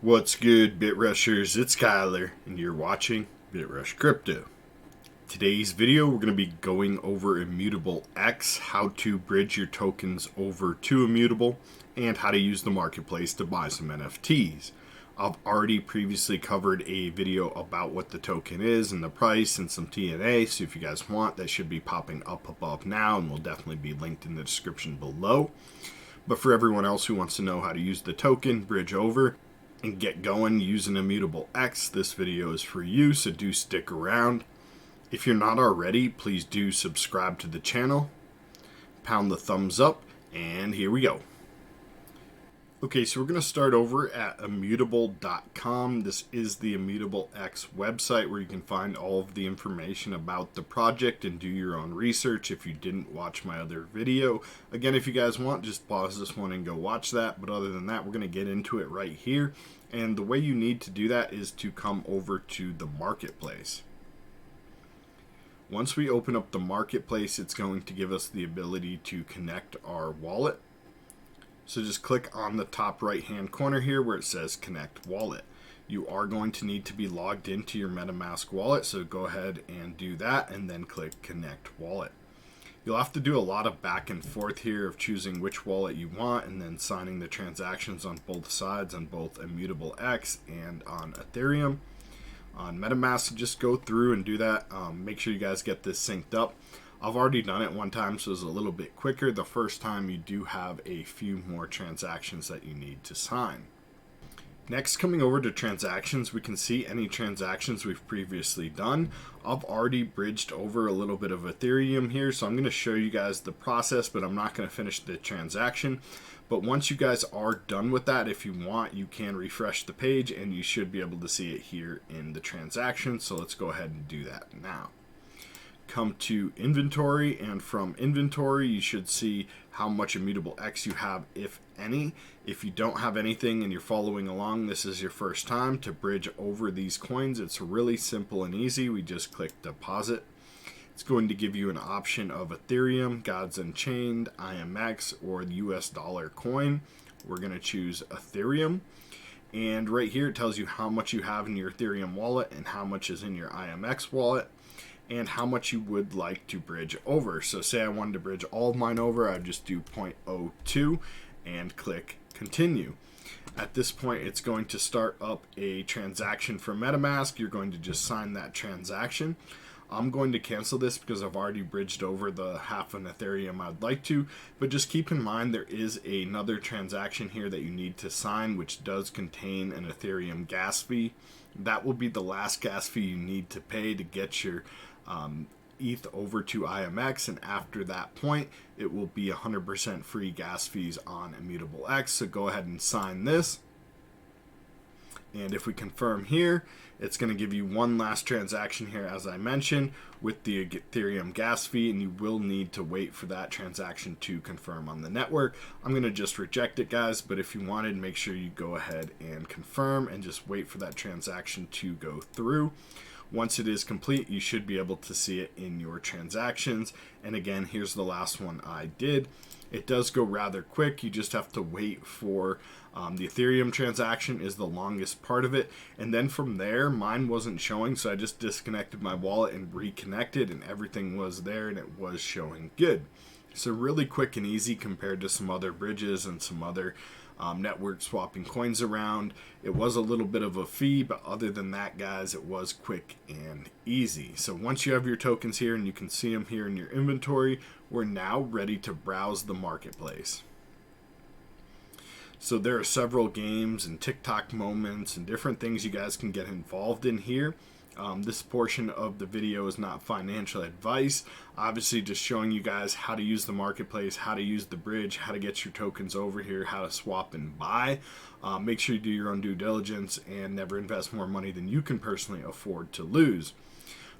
What's good, BitRushers? It's Kyler, and you're watching BitRush Crypto. Today's video, we're going to be going over Immutable X, how to bridge your tokens over to Immutable, and how to use the marketplace to buy some NFTs. I've already previously covered a video about what the token is and the price and some TNA, so if you guys want, that should be popping up above now and will definitely be linked in the description below. But for everyone else who wants to know how to use the token, bridge over, and get going using Immutable X, this video is for you, so do stick around. If you're not already, please do subscribe to the channel, pound the thumbs up, and here we go. Okay, so we're going to start over at immutable.com. This is the Immutable X website where you can find all of the information about the project and do your own research if you didn't watch my other video. Again, if you guys want, just pause this one and go watch that. But other than that, we're going to get into it right here. And the way you need to do that is to come over to the marketplace. Once we open up the marketplace, it's going to give us the ability to connect our wallet. So just click on the top right hand corner here where it says connect wallet. You are going to need to be logged into your MetaMask wallet, so go ahead and do that and then click connect wallet. You'll have to do a lot of back and forth here of choosing which wallet you want and then signing the transactions on both sides, on both Immutable X and on Ethereum. On MetaMask, just go through and do that. Make sure you guys get this synced up. I've already done it one time, so it's a little bit quicker. The first time you do have a few more transactions that you need to sign. Next, coming over to transactions, we can see any transactions we've previously done. I've already bridged over a little bit of Ethereum here, so I'm going to show you guys the process, but I'm not going to finish the transaction. But once you guys are done with that, if you want, you can refresh the page and you should be able to see it here in the transaction. So let's go ahead and do that now. Come to inventory, and from inventory you should see how much Immutable X you have, if any. If you don't have anything and you're following along, this is your first time to bridge over these coins. It's really simple and easy. We just click deposit. It's going to give you an option of Ethereum, Gods Unchained, IMX, or the US dollar coin. We're going to choose Ethereum. And right here it tells you how much you have in your Ethereum wallet and how much is in your IMX wallet, and how much you would like to bridge over. So say I wanted to bridge all of mine over, I'd just do 0.02 and click continue. At this point, it's going to start up a transaction for MetaMask. You're going to just sign that transaction. I'm going to cancel this because I've already bridged over the half an Ethereum I'd like to, but just keep in mind there is another transaction here that you need to sign, which does contain an Ethereum gas fee. That will be the last gas fee you need to pay to get your ETH over to IMX, and after that point it will be 100% free gas fees on Immutable X. So go ahead and sign this, and if we confirm here, it's going to give you one last transaction here, as I mentioned, with the Ethereum gas fee, and you will need to wait for that transaction to confirm on the network. I'm going to just reject it, guys, but if you wanted, make sure you go ahead and confirm and just wait for that transaction to go through. Once it is complete, you should be able to see it in your transactions. And again, here's the last one I did. It does go rather quick. You just have to wait for the Ethereum transaction is the longest part of it. And then from there, mine wasn't showing, so I just disconnected my wallet and reconnected, and everything was there and it was showing good. So really quick and easy compared to some other bridges and some other network swapping coins around. It was a little bit of a fee, but other than that, guys, it was quick and easy. So once you have your tokens here and you can see them here in your inventory, we're now ready to browse the marketplace. So there are several games and TikTok moments and different things you guys can get involved in here. This portion of the video is not financial advice, obviously just showing you guys how to use the marketplace, how to use the bridge, how to get your tokens over here, how to swap and buy. Make sure you do your own due diligence and never invest more money than you can personally afford to lose.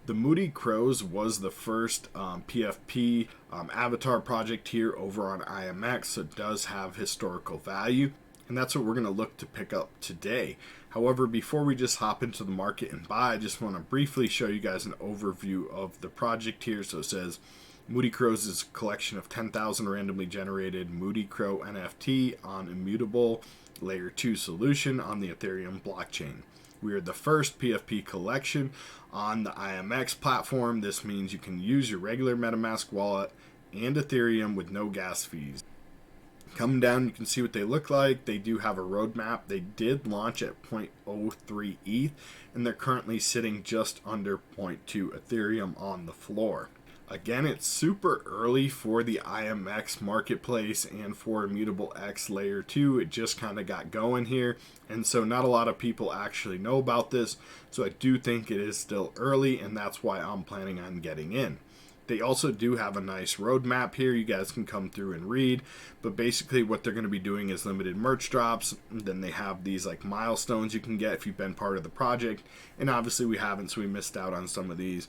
The Moody Krows was the first PFP avatar project here over on IMX, so it does have historical value, and that's what we're going to look to pick up today. However, before we just hop into the market and buy, I just want to briefly show you guys an overview of the project here. So it says Moody Krows is a collection of 10,000 randomly generated Moody Crow NFT on Immutable layer 2 solution on the Ethereum blockchain. We are the first PFP collection on the IMX platform. This means you can use your regular MetaMask wallet and Ethereum with no gas fees. Coming down, you can see what they look like. They do have a roadmap. They did launch at 0.03 ETH, and they're currently sitting just under 0.2 Ethereum on the floor. Again, it's super early for the IMX Marketplace and for Immutable X Layer 2. It just kind of got going here, and so not a lot of people actually know about this. So I do think it is still early, and that's why I'm planning on getting in. They also do have a nice roadmap here. You guys can come through and read. But basically what they're going to be doing is limited merch drops. And then they have these like milestones you can get if you've been part of the project. And obviously we haven't, so we missed out on some of these.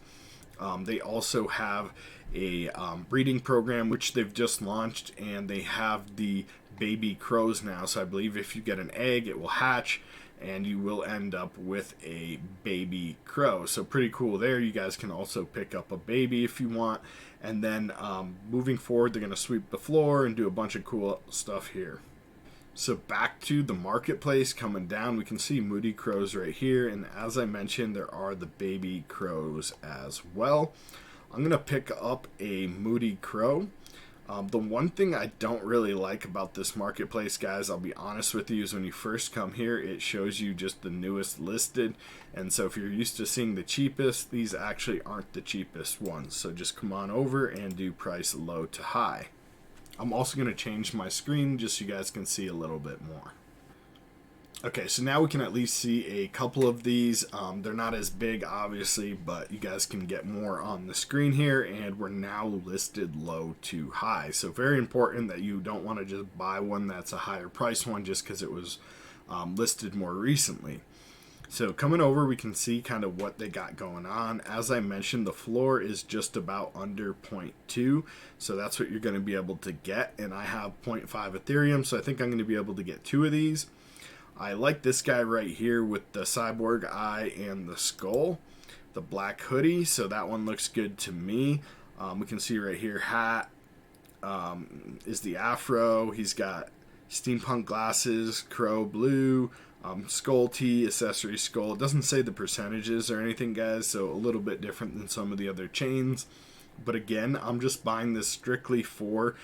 They also have a breeding program, which they've just launched. And they have the baby crows now. So I believe if you get an egg, it will hatch. And you will end up with a baby crow. So pretty cool there. You guys can also pick up a baby if you want. And then moving forward, they're going to sweep the floor and do a bunch of cool stuff here. So back to the marketplace, coming down, we can see Moody crows right here. And as I mentioned, there are the baby crows as well. I'm going to pick up a Moody crow. The one thing I don't really like about this marketplace, guys, I'll be honest with you, is when you first come here, it shows you just the newest listed. And so if you're used to seeing the cheapest, these actually aren't the cheapest ones. So just come on over and do price low to high. I'm also going to change my screen just so you guys can see a little bit more. Okay, so now we can at least see a couple of these. They're not as big, obviously, but you guys can get more on the screen here, and we're now listed low to high. So very important that you don't want to just buy one that's a higher price one just because it was listed more recently. So coming over, we can see kind of what they got going on. As I mentioned, the floor is just about under 0.2, so that's what you're going to be able to get, and I have 0.5 Ethereum, so I think I'm going to be able to get 2 of these. I like this guy right here with the cyborg eye and the skull, the black hoodie, so that one looks good to me. We can see right here, hat is the afro. He's got steampunk glasses, crow blue, skull tee, accessory skull. It doesn't say the percentages or anything, guys, so a little bit different than some of the other chains. But again, I'm just buying this strictly for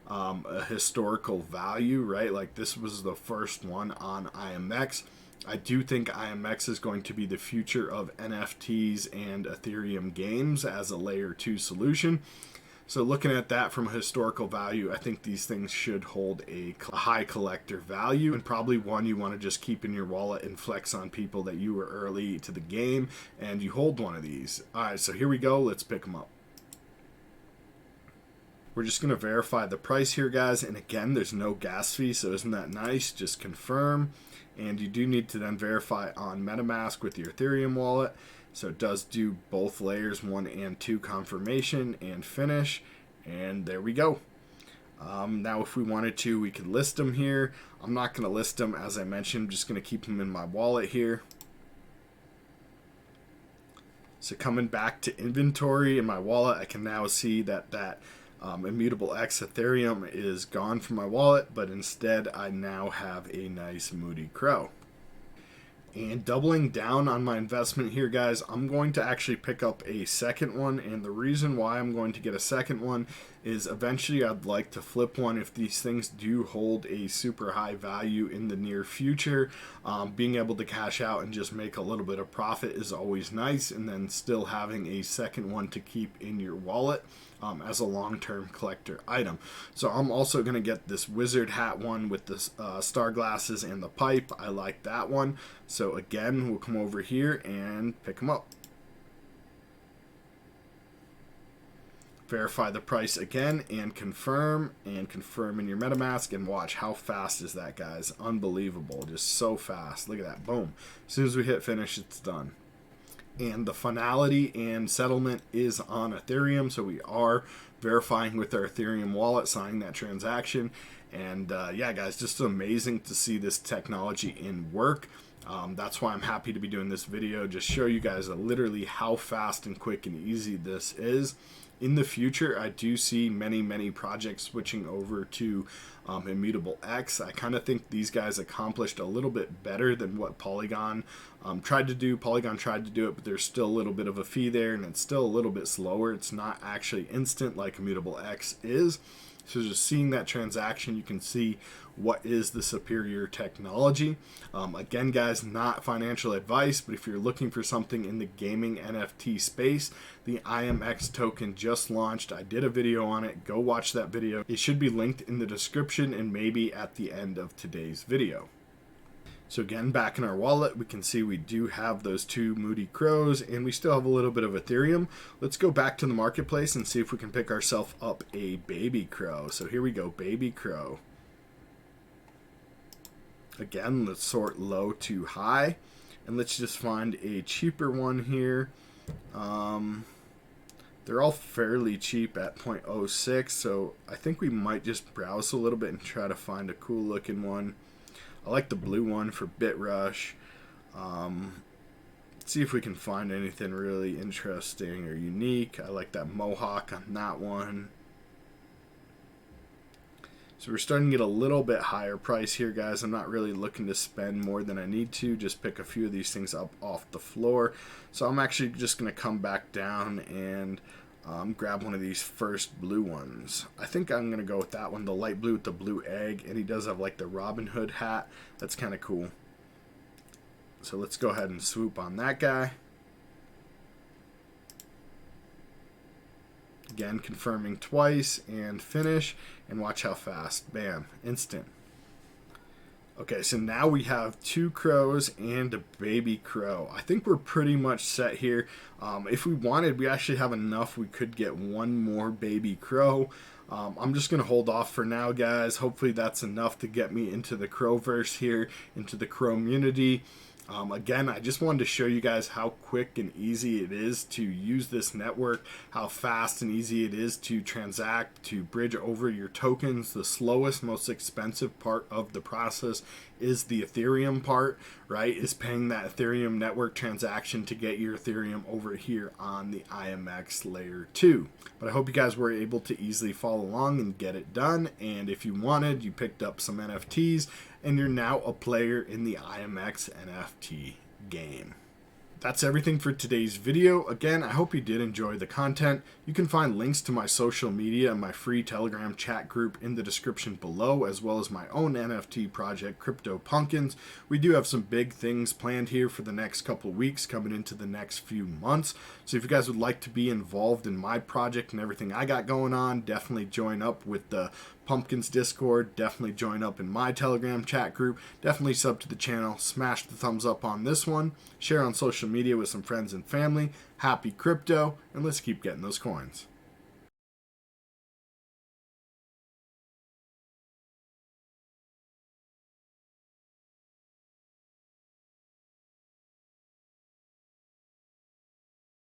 a historical value, right? Like this was the first one on IMX. I do think IMX is going to be the future of NFTs and Ethereum games as a layer 2 solution. So looking at that from a historical value, I think these things should hold a high collector value, and probably one you want to just keep in your wallet and flex on people that you were early to the game and you hold one of these. All right, so here we go. Let's pick them up. We're just going to verify the price here, guys. And again, there's no gas fee, so isn't that nice? Just confirm. And you do need to then verify on MetaMask with your Ethereum wallet. So it does do both layers 1 and 2 confirmation and finish. And there we go. Now if we wanted to, we could list them here. I'm not going to list them, as I mentioned. I'm just going to keep them in my wallet here. So coming back to inventory in my wallet, I can now see that Immutable X Ethereum is gone from my wallet, but instead I now have a nice Moody Crow. And doubling down on my investment here, guys, I'm going to actually pick up a second one, and the reason why I'm going to get a second one is eventually I'd like to flip one if these things do hold a super high value in the near future. Being able to cash out and just make a little bit of profit is always nice, and then still having a second one to keep in your wallet as a long-term collector item. So I'm also going to get this wizard hat one with the star glasses and the pipe. I like that one. So again, we'll come over here and pick them up. Verify the price again and confirm in your MetaMask, and watch how fast is that, guys. Unbelievable. Just so fast. Look at that. Boom. As soon as we hit finish, it's done. And the finality and settlement is on Ethereum, so we are verifying with our Ethereum wallet, signing that transaction. And yeah, guys, just amazing to see this technology in work. That's why I'm happy to be doing this video, just show you guys literally how fast and quick and easy this is. In the future, I do see many projects switching over to Immutable X. I kind of think these guys accomplished a little bit better than what Polygon tried to do. Polygon tried to do it, but there's still a little bit of a fee there, and it's still a little bit slower. It's not actually instant like Immutable X is. So just seeing that transaction, you can see what is the superior technology. Again, guys, not financial advice, but if you're looking for something in the gaming NFT space, the IMX token just launched. I did a video on it. Go watch that video. It should be linked in the description and maybe at the end of today's video. So again, back in our wallet, we can see we do have those 2 Moody Krows, and we still have a little bit of Ethereum. Let's go back to the marketplace and see if we can pick ourselves up a baby crow. So here we go, baby crow. Again, let's sort low to high, and let's just find a cheaper one here. They're all fairly cheap at 0.06, so I think we might just browse a little bit and try to find a cool looking one. I like the blue one for BitRush. See if we can find anything really interesting or unique. I like that mohawk on that one. So we're starting to get a little bit higher price here, guys. I'm not really looking to spend more than I need to. Just pick a few of these things up off the floor. So I'm actually just going to come back down and grab one of these first blue ones. I think I'm going to go with that one, the light blue with the blue egg. And he does have like the Robin Hood hat. That's kind of cool. So let's go ahead and swoop on that guy. Again, confirming twice and finish, and watch how fast. Bam, instant. Okay, so now we have 2 crows and a baby crow. I think we're pretty much set here. If we wanted, we actually have enough. We could get 1 more baby crow. I'm just going to hold off for now, guys. Hopefully that's enough to get me into the Crowverse here, into the Crow community. Again, I just wanted to show you guys how quick and easy it is to use this network, how fast and easy it is to transact, to bridge over your tokens. The slowest, most expensive part of the process is the Ethereum part, right? Is paying that Ethereum network transaction to get your Ethereum over here on the IMX layer 2. But I hope you guys were able to easily follow along and get it done. And if you wanted, you picked up some NFTs, and you're now a player in the IMX NFT game. That's everything for today's video. Again, I hope you did enjoy the content. You can find links to my social media and my free Telegram chat group in the description below, as well as my own NFT project, CryptoPumpkins. We do have some big things planned here for the next couple of weeks, coming into the next few months. So if you guys would like to be involved in my project and everything I got going on, definitely join up with the Pumpkins Discord, definitely join up in my Telegram chat group, definitely sub to the channel, smash the thumbs up on this one, share on social media with some friends and family. Happy crypto, and let's keep getting those coins.